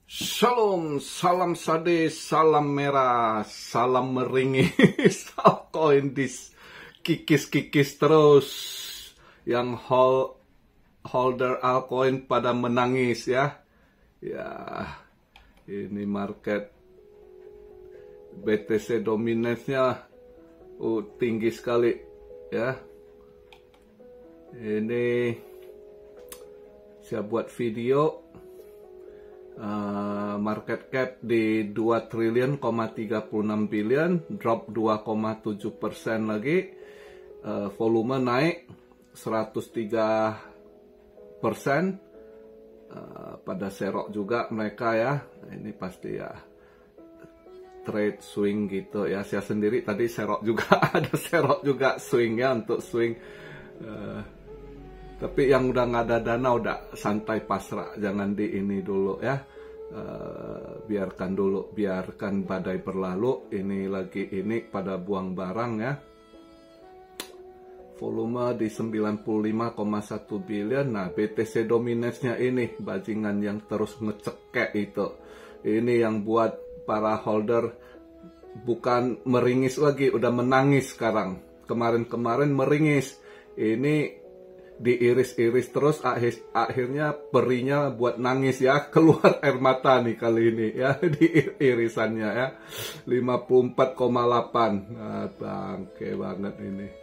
Shalom, salam sade, salam merah, salam meringis, altcoin kikis-kikis terus. Yang holder altcoin pada menangis ya. Ya, ini market BTC dominance-nya tinggi sekali ya. Ini saya buat video. Market cap di 2 triliun, 36 billion, drop 2,7% lagi, volume naik 103%, pada serok juga mereka ya. Ini pasti ya trade swing gitu ya. Saya sendiri tadi serok juga ada serok juga swing ya, untuk swing. Tapi yang udah nggak ada dana udah santai pasrah, jangan di ini dulu ya. Biarkan dulu, biarkan badai berlalu. Ini lagi ini pada buang barang ya. Volume di 95,1 billion. Nah, BTC dominance-nya ini bajingan yang terus ngecekek itu. Ini yang buat para holder bukan meringis lagi, udah menangis sekarang. Kemarin-kemarin meringis. Ini diiris-iris terus, akhirnya perinya buat nangis ya, keluar air mata nih kali ini ya di irisannya ya. 54,8. Nah, bangke banget ini.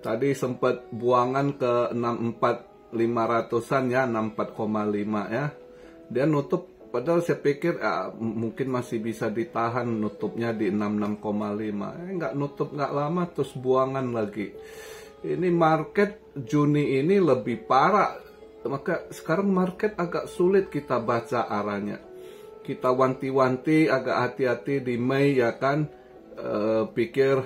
Tadi sempat buangan ke 64.500-an ya, 64,5 ya. Dia nutup, padahal saya pikir mungkin masih bisa ditahan, nutupnya di 66,5. Nggak nutup nggak lama terus buangan lagi. Ini market Juni ini lebih parah, maka sekarang market agak sulit kita baca arahnya. Kita wanti-wanti agak hati-hati di Mei ya kan, pikir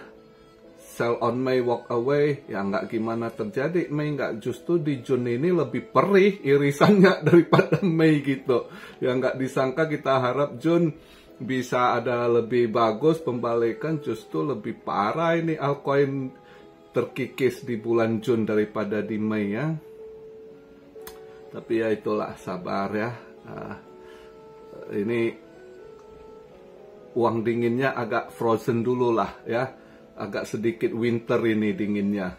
sell on May walk away, ya nggak gimana terjadi. Mei nggak, justru di Juni ini lebih perih irisannya daripada Mei gitu. Ya nggak disangka, kita harap Jun bisa ada lebih bagus pembalikan, justru lebih parah ini altcoin terkikis di bulan Jun daripada di Mei ya. Tapi ya itulah, sabar ya. Ini uang dinginnya agak frozen dulu lah ya. Agak sedikit winter ini dinginnya.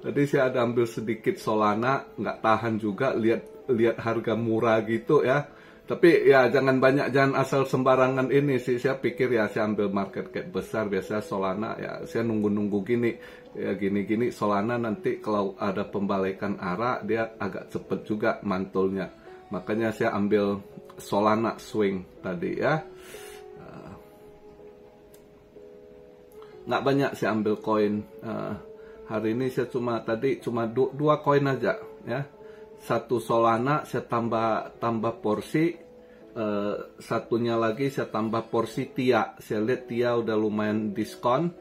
Tadi saya ada ambil sedikit Solana, nggak tahan juga, lihat harga murah gitu ya. Tapi ya jangan asal sembarangan ini sih. Saya pikir ya saya ambil market cap besar, biasa Solana ya saya nunggu gini. Ya gini Solana nanti kalau ada pembalikan arah dia agak cepet juga mantulnya. Makanya saya ambil Solana swing tadi ya. Nggak banyak saya ambil koin. Hari ini saya cuma dua koin aja ya. Satu Solana saya tambah porsi, satunya lagi saya tambah porsi TIA. Saya lihat TIA udah lumayan diskon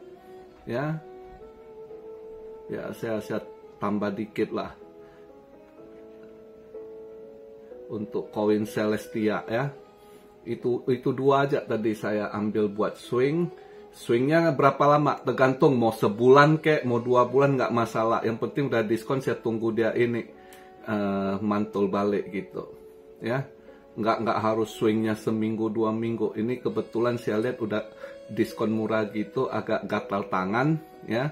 ya. Ya saya tambah dikit lah untuk koin Celestia ya. Itu dua aja tadi saya ambil buat swing. Swingnya berapa lama tergantung, mau sebulan kek mau 2 bulan nggak masalah. Yang penting udah diskon, saya tunggu dia ini mantul balik gitu ya. Nggak harus swingnya seminggu 2 minggu. Ini kebetulan saya lihat udah diskon murah gitu, agak gatal tangan ya.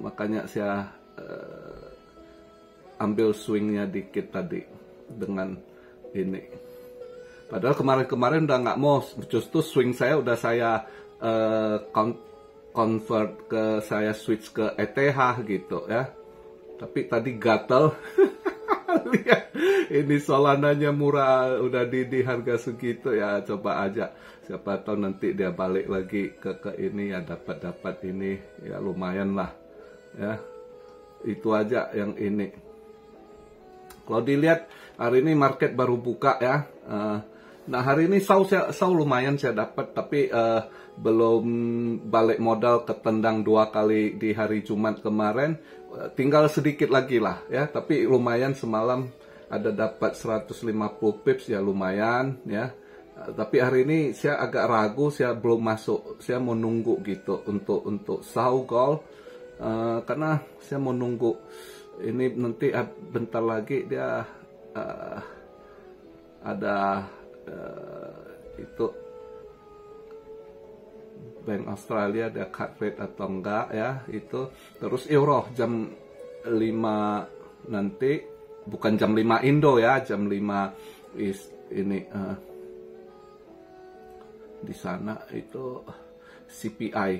Makanya saya ambil swingnya dikit tadi dengan ini. Padahal kemarin udah nggak mau, justru swing saya udah saya convert ke, saya switch ke ETH gitu ya. Tapi tadi gatel. Lihat ini Solananya murah, udah di harga segitu ya, coba aja siapa tahu nanti dia balik lagi ke ini ya, dapat ini ya, lumayan lah ya. Itu aja yang ini. Kalau dilihat hari ini market baru buka ya. Nah hari ini sau lumayan saya dapat, tapi belum balik modal, ketendang 2 kali di hari Jumat kemarin. Tinggal sedikit lagi lah ya, tapi lumayan semalam ada dapat 150 pips ya, lumayan ya. Tapi hari ini saya agak ragu, saya belum masuk, saya mau nunggu gitu untuk sau gold, karena saya mau nunggu Ini nanti bentar lagi dia ada itu Bank Australia ada cut rate atau enggak ya itu. Terus euro jam 5 nanti, bukan jam 5 Indo ya, jam 5 ini di sana itu CPI.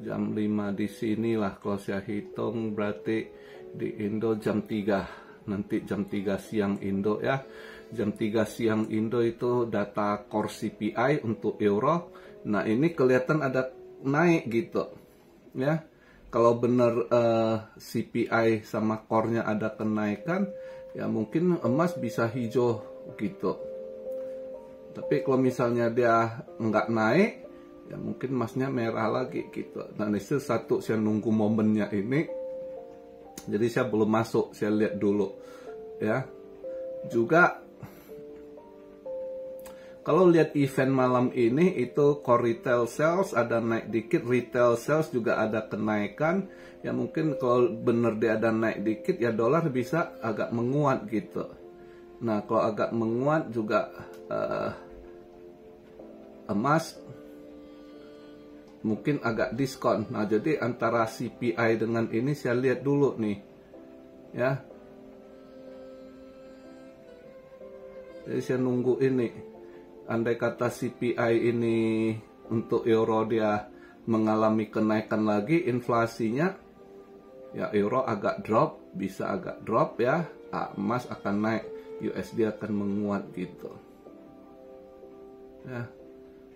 Jam 5 di sini lah kalau saya hitung, berarti di Indo jam 3. Nanti jam 3 siang Indo ya. Jam 3 siang Indo itu data core CPI untuk euro. Nah, ini kelihatan ada naik gitu. Ya. Kalau benar CPI sama core-nya ada kenaikan, ya mungkin emas bisa hijau gitu. Tapi kalau misalnya dia nggak naik, ya mungkin emasnya merah lagi gitu. Dan itu satu, saya nunggu momennya ini. Jadi saya belum masuk, saya lihat dulu ya. Juga kalau lihat event malam ini itu core retail sales ada naik dikit, retail sales juga ada kenaikan. Ya mungkin kalau bener dia ada naik dikit ya dolar bisa agak menguat gitu. Nah, kalau agak menguat juga emas mungkin agak diskon. Nah, jadi antara CPI dengan ini saya lihat dulu nih. Ya. Jadi saya nunggu ini. Andai kata CPI ini untuk euro dia mengalami kenaikan lagi inflasinya, ya euro agak drop, bisa agak drop ya. Emas akan naik, USD akan menguat gitu. Ya.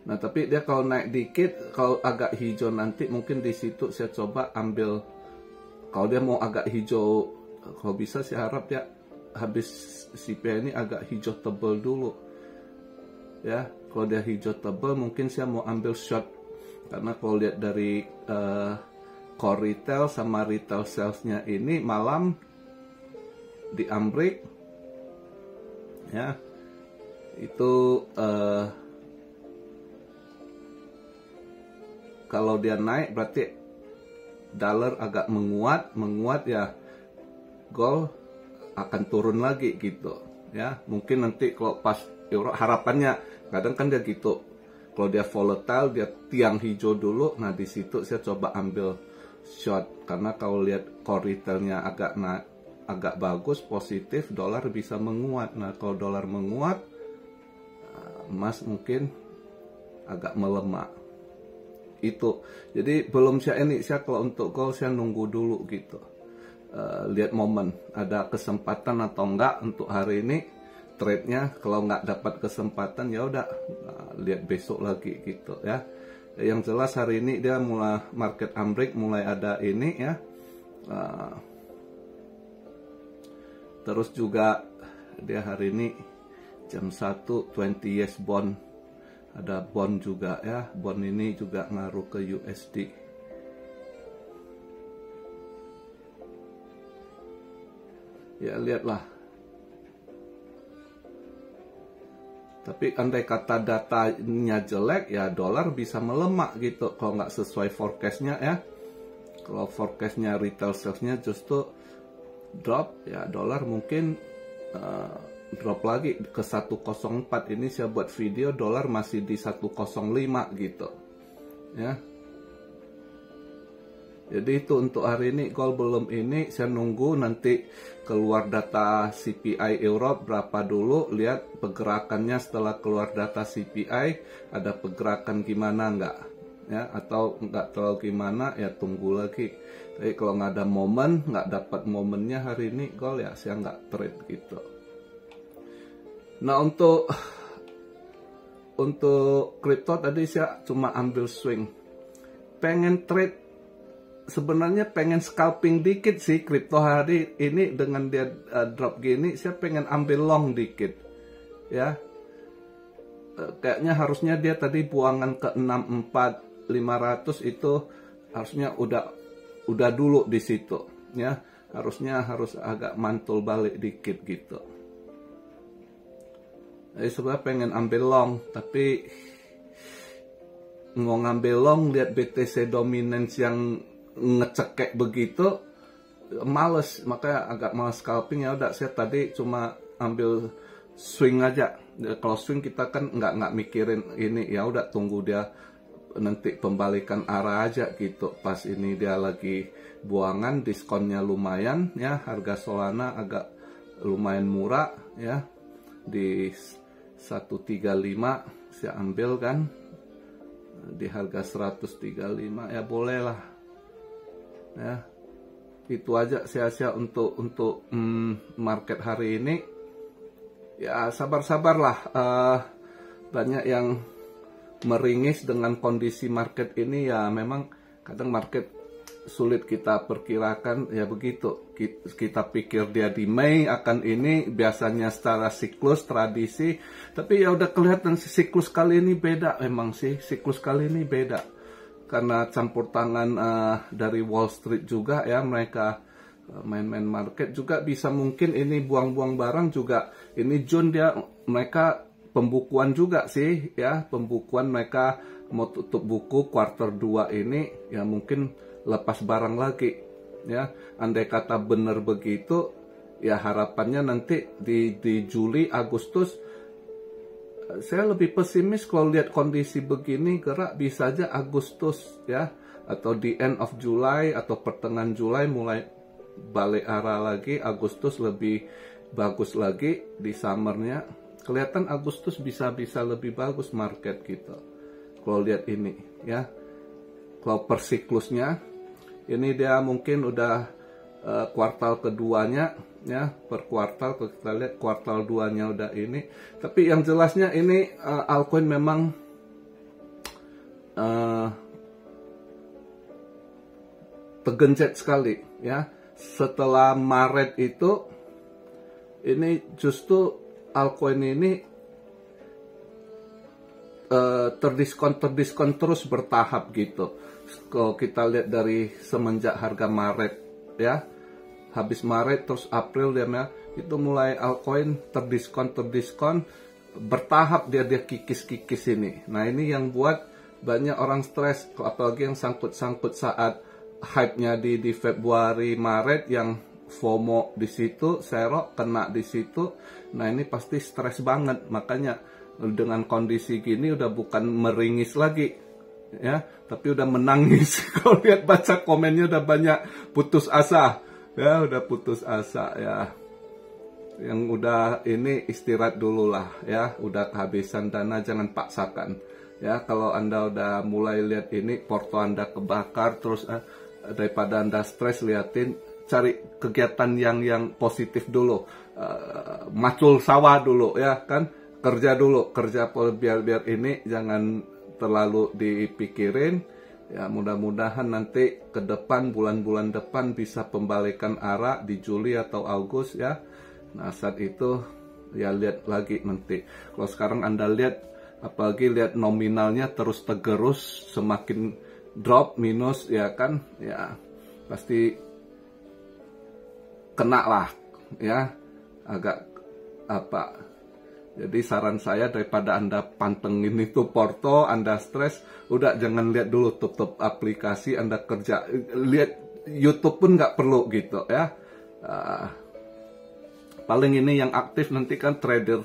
Nah, tapi dia kalau naik dikit, kalau agak hijau nanti mungkin di situ saya coba ambil. Kalau dia mau agak hijau, kalau bisa saya harap ya habis CPI ini agak hijau tebal dulu. Ya, kalau dia hijau tebal mungkin saya mau ambil short. Karena kalau lihat dari core retail sama retail salesnya ini malam di Amrik ya itu kalau dia naik berarti dollar agak menguat ya gold akan turun lagi gitu ya. Mungkin nanti kalau pas euro harapannya kadang kan dia gitu, kalau dia volatile dia tiang hijau dulu. Nah, di situ saya coba ambil short karena kalau lihat core retailnya agak bagus positif, dolar bisa menguat. Nah, kalau dolar menguat emas mungkin agak melemah. Itu jadi belum saya kalau untuk gold saya nunggu dulu gitu, lihat momen ada kesempatan atau enggak untuk hari ini trade-nya. Kalau nggak dapat kesempatan ya udah lihat besok lagi gitu ya. Yang jelas hari ini dia mulai market Amrik mulai ada ini ya. Terus juga dia hari ini jam 1 20 years bond, ada bond juga ya. Bond ini juga ngaruh ke USD. Ya lihatlah. Tapi andai kata datanya jelek ya dolar bisa melemah gitu kalau nggak sesuai forecastnya ya. Kalau forecastnya retail salesnya justru drop ya dolar mungkin drop lagi ke 104. Ini saya buat video dolar masih di 105 gitu ya. Jadi itu untuk hari ini gold belum ini, saya nunggu nanti keluar data CPI Europe berapa dulu, lihat pergerakannya setelah keluar data CPI ada pergerakan gimana enggak ya, atau enggak terlalu gimana ya tunggu lagi. Tapi kalau nggak ada momen, nggak dapat momennya hari ini gold ya saya nggak trade gitu. Nah, untuk crypto tadi saya cuma ambil swing. Pengen trade sebenarnya pengen scalping dikit sih kripto hari ini dengan dia drop gini, saya pengen ambil long dikit ya. Kayaknya harusnya dia tadi buangan ke 64.500 itu harusnya udah dulu di situ ya. Harus agak mantul balik dikit gitu. Jadi sebenarnya pengen ambil long, tapi mau ngambil long lihat BTC dominance yang ngecek kayak begitu males, makanya agak males scalping. Ya udah, saya tadi cuma ambil swing aja. Kalau swing kita kan nggak mikirin ini, ya udah tunggu dia nanti pembalikan arah aja gitu. Pas ini dia lagi buangan, diskonnya lumayan ya, harga Solana agak lumayan murah ya, di 135 saya ambil kan di harga 135, ya boleh lah ya. Itu aja sia-sia untuk market hari ini. Ya sabar-sabarlah, banyak yang meringis dengan kondisi market ini. Ya memang kadang market sulit kita perkirakan, ya begitu. Kita pikir dia di Mei akan ini, biasanya secara siklus tradisi, tapi ya udah kelihatan siklus kali ini beda. Memang sih siklus kali ini beda karena campur tangan dari Wall Street juga ya. Mereka main-main market juga, bisa mungkin ini buang-buang barang juga. Ini June dia mereka pembukuan juga sih ya, pembukuan mereka mau tutup buku kuartal 2 ini, ya mungkin lepas barang lagi ya. Andai kata benar begitu, ya harapannya nanti di Juli Agustus, saya lebih pesimis kalau lihat kondisi begini, gerak bisa aja Agustus ya, atau di end of July atau pertengahan Juli mulai balik arah lagi. Agustus lebih bagus lagi di summernya, kelihatan Agustus bisa lebih bagus market gitu kalau lihat ini ya. Kalau per siklusnya ini dia mungkin udah kuartal keduanya ya, per kuartal kalau kita lihat kuartal 2-nya udah ini. Tapi yang jelasnya ini altcoin memang tergencet sekali ya. Setelah Maret itu, ini justru altcoin ini terdiskon terus bertahap gitu. Kalau kita lihat dari semenjak harga Maret ya, habis Maret terus April dia itu mulai altcoin terdiskon bertahap, dia kikis ini. Nah ini yang buat banyak orang stres, apalagi yang sangkut saat hype-nya di Februari Maret, yang FOMO di situ, serok kena di situ. Nah ini pasti stres banget. Makanya dengan kondisi gini udah bukan meringis lagi ya, tapi udah menangis. Kalau lihat baca komennya udah banyak putus asa ya, udah putus asa ya. Yang udah ini istirahat dulu lah ya, udah kehabisan dana jangan paksakan ya. Kalau Anda udah mulai lihat ini porto Anda kebakar terus, daripada Anda stres, liatin cari kegiatan yang positif dulu. Macul sawah dulu ya kan, kerja dulu, kerja biar ini jangan terlalu dipikirin ya. Mudah-mudahan nanti ke depan, bulan-bulan depan bisa pembalikan arah di Juli atau Agustus ya. Nah saat itu ya lihat lagi nanti. Kalau sekarang Anda lihat, apalagi lihat nominalnya terus tergerus, semakin drop minus ya kan, ya pasti kena lah ya, agak apa. Jadi saran saya, daripada Anda pantengin itu porto, Anda stres, udah jangan lihat dulu, tutup aplikasi, Anda kerja, lihat YouTube pun nggak perlu gitu ya. Paling ini yang aktif nanti kan trader,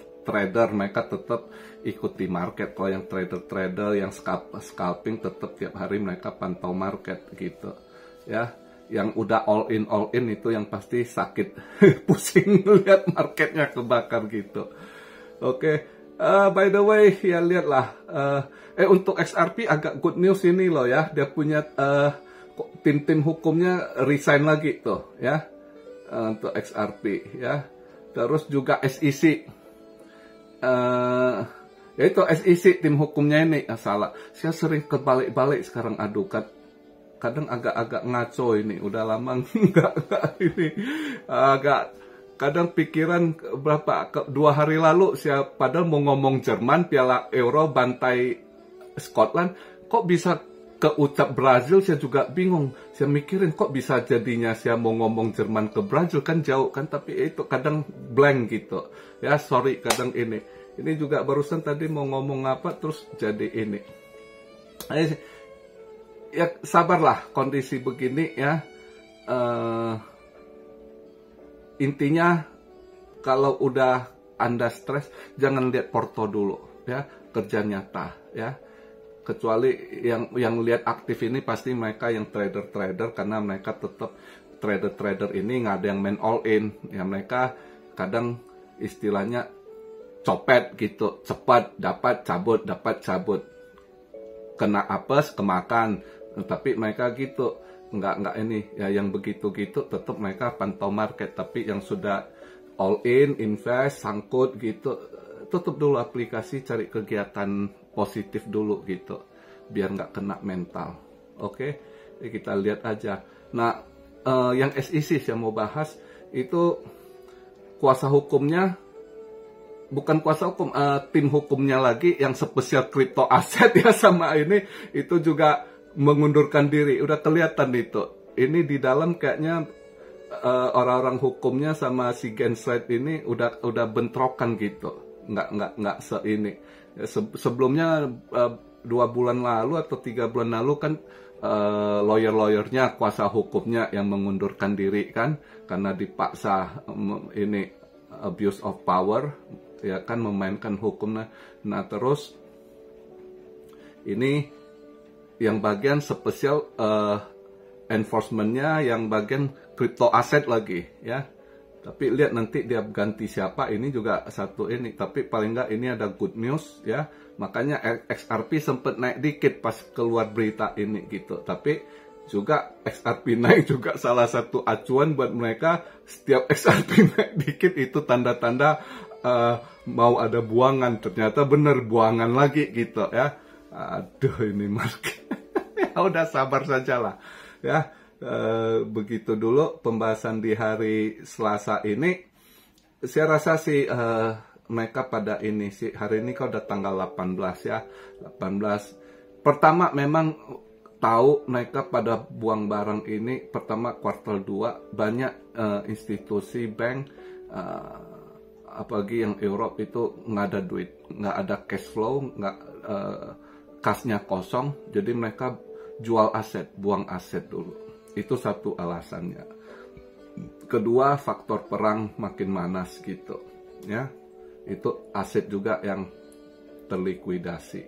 mereka tetap ikuti market. Kalau yang trader yang scalping tetap tiap hari mereka pantau market gitu ya. Yang udah all in itu yang pasti sakit pusing lihat marketnya kebakar gitu. Oke, by the way ya lihatlah, untuk XRP agak good news ini loh ya, dia punya tim hukumnya resign lagi tuh ya, untuk XRP ya. Terus juga SEC, yaitu SEC tim hukumnya ini salah. Saya sering kebalik-balik sekarang, aduh kadang agak ngaco ini, udah lama nggak ini, agak kadang pikiran berapa 2 hari lalu saya padahal mau ngomong Jerman Piala Euro bantai Scotland, kok bisa keucap Brazil. Saya juga bingung, saya mikirin kok bisa jadinya saya mau ngomong Jerman ke Brazil, kan jauh kan, tapi itu kadang blank gitu ya, sorry kadang ini juga barusan tadi mau ngomong apa terus jadi ini. ya sabarlah kondisi begini ya. Intinya kalau udah Anda stres, jangan lihat porto dulu ya, kerja nyata ya. Kecuali yang lihat aktif ini pasti mereka yang trader-trader, karena mereka tetap trader-trader ini nggak ada yang main all in ya, mereka kadang istilahnya copet gitu, cepat dapat cabut, dapat cabut, kena apes kemakan, tapi mereka gitu nggak ini ya, yang begitu-gitu tetap mereka pantau market. Tapi yang sudah all in, invest, sangkut gitu, tutup dulu aplikasi, cari kegiatan positif dulu gitu, biar nggak kena mental. Oke, kita lihat aja. Nah, yang SEC saya mau bahas itu kuasa hukumnya, bukan kuasa hukum, tim hukumnya lagi yang spesial kripto aset ya sama ini, itu juga mengundurkan diri. Udah kelihatan itu. Ini di dalam kayaknya orang-orang hukumnya sama si Gensler ini udah bentrokan gitu. Nggak ini. Sebelumnya 2 bulan lalu atau 3 bulan lalu kan lawyer-lawyernya, kuasa hukumnya yang mengundurkan diri kan, karena dipaksa ini abuse of power ya kan, memainkan hukum. Nah terus ini yang bagian spesial enforcementnya yang bagian crypto aset lagi ya. Tapi lihat nanti dia ganti siapa, ini juga satu ini. Tapi paling nggak ini ada good news ya. Makanya XRP sempat naik dikit pas keluar berita ini gitu. Tapi juga XRP naik juga salah satu acuan buat mereka. Setiap XRP naik dikit itu tanda-tanda mau ada buangan. Ternyata bener buangan lagi gitu ya. Aduh ini market. Ya udah sabar sajalah ya. Begitu dulu pembahasan di hari Selasa ini. Saya rasa sih mereka pada ini sih, hari ini kau udah tanggal 18 ya, 18. Pertama memang tahu mereka pada buang barang ini. Pertama kuartal 2 banyak institusi bank, apalagi yang Europe itu nggak ada duit, nggak ada cash flow, nggak kasnya kosong, jadi mereka jual aset, buang aset dulu. Itu satu alasannya. Kedua, faktor perang makin manas gitu ya. Itu aset juga yang terlikuidasi.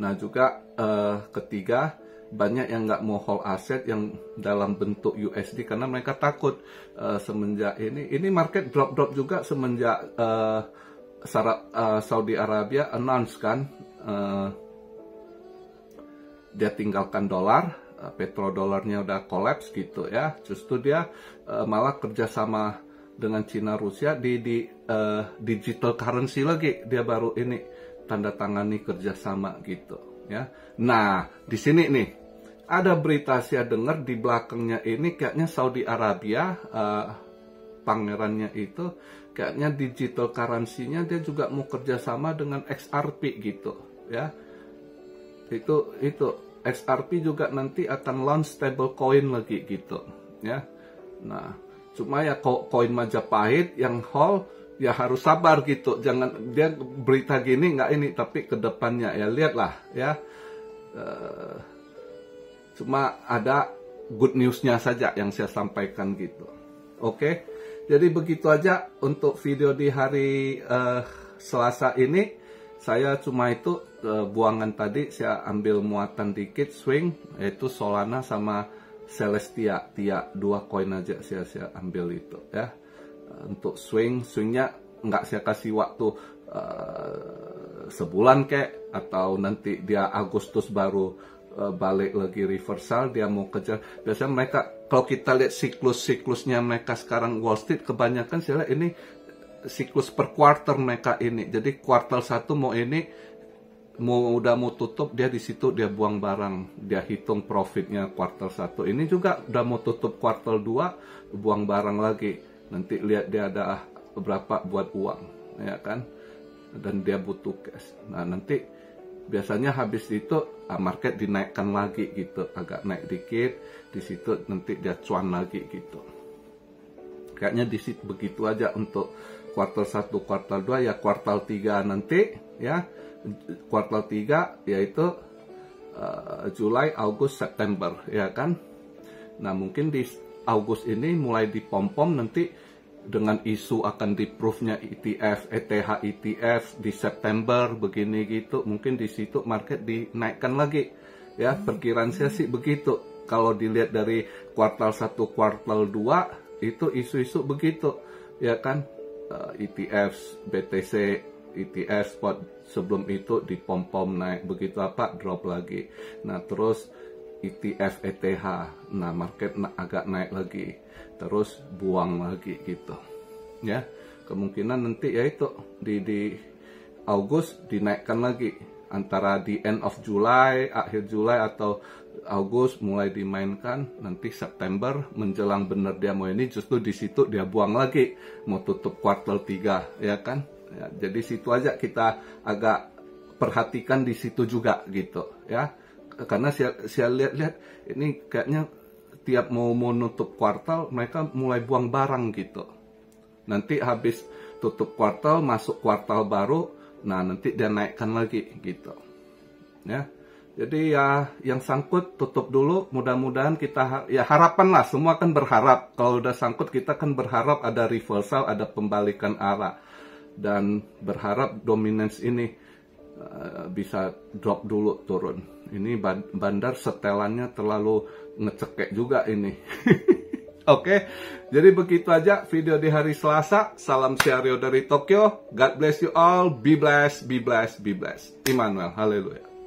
Nah juga ketiga, banyak yang nggak mau hold aset yang dalam bentuk USD karena mereka takut semenjak ini market drop juga semenjak Saudi Arabia announce kan dia tinggalkan dolar. Petrodolarnya udah collapse gitu ya. Justru dia malah kerjasama dengan Cina Rusia di digital currency lagi. Dia baru ini tanda tangani kerjasama gitu ya. Nah di sini nih ada berita saya dengar di belakangnya ini kayaknya Saudi Arabia pangerannya itu kayaknya digital currency-nya dia juga mau kerjasama dengan XRP gitu ya. Itu XRP juga nanti akan launch stable coin lagi gitu ya. Nah cuma ya koin Majapahit yang hold ya harus sabar gitu, jangan dia berita gini nggak ini, tapi kedepannya ya lihatlah ya. Cuma ada good newsnya saja yang saya sampaikan gitu. Oke, jadi begitu aja untuk video di hari Selasa ini. Saya cuma itu buangan tadi saya ambil muatan dikit swing, yaitu Solana sama Celestia, Tia, 2 koin aja saya ambil itu ya. Untuk swingnya nggak saya kasih waktu sebulan kek, atau nanti dia Agustus baru balik lagi reversal, dia mau kejar. Biasanya mereka kalau kita lihat siklusnya mereka sekarang Wall Street, kebanyakan saya lihat ini siklus per quarter mereka ini. Jadi kuartal 1 mau udah mau tutup, dia di situ dia buang barang, dia hitung profitnya kuartal 1. Ini juga udah mau tutup kuartal 2, buang barang lagi. Nanti lihat dia ada berapa buat uang, ya kan? Dan dia butuh cash. Nah, nanti biasanya habis itu market dinaikkan lagi gitu, agak naik dikit, di situ nanti dia cuan lagi gitu. Kayaknya di situ begitu aja untuk kuartal 1, kuartal 2, ya kuartal 3 nanti ya. Kuartal 3 yaitu Juli, Agustus, September, ya kan? Nah, mungkin di Agustus ini mulai dipom-pom nanti dengan isu akan di-proof-nya ETF, ETH ETF di September begini gitu, mungkin di situ market dinaikkan lagi. Ya, perkiraan saya sih begitu. Kalau dilihat dari kuartal 1, kuartal 2 itu isu-isu begitu, ya kan? ETFs, BTC, ETF spot sebelum itu dipom-pom naik, begitu apa drop lagi. Nah, terus ETF ETH, nah market agak naik lagi, terus buang lagi gitu. Ya, kemungkinan nanti ya itu di Agustus dinaikkan lagi, antara di end of July, akhir Juli atau Agustus mulai dimainkan, nanti September menjelang bener dia mau ini, justru di situ dia buang lagi, mau tutup kuartal 3, ya kan? Ya, jadi situ aja kita agak perhatikan di situ juga gitu, ya. Karena saya lihat ini kayaknya tiap mau nutup kuartal mereka mulai buang barang gitu. Nanti habis tutup kuartal masuk kuartal baru, nah nanti dia naikkan lagi gitu, ya. Jadi ya yang sangkut tutup dulu, mudah-mudahan kita, ya harapan lah, semua kan berharap. Kalau udah sangkut kita kan berharap ada reversal, ada pembalikan arah. Dan berharap dominance ini bisa drop dulu, turun. Ini bandar setelannya terlalu ngecekek juga ini. Oke, jadi begitu aja video di hari Selasa. Salam Siario dari Tokyo. God bless you all. Be blessed, be blessed, be blessed. Immanuel, haleluya.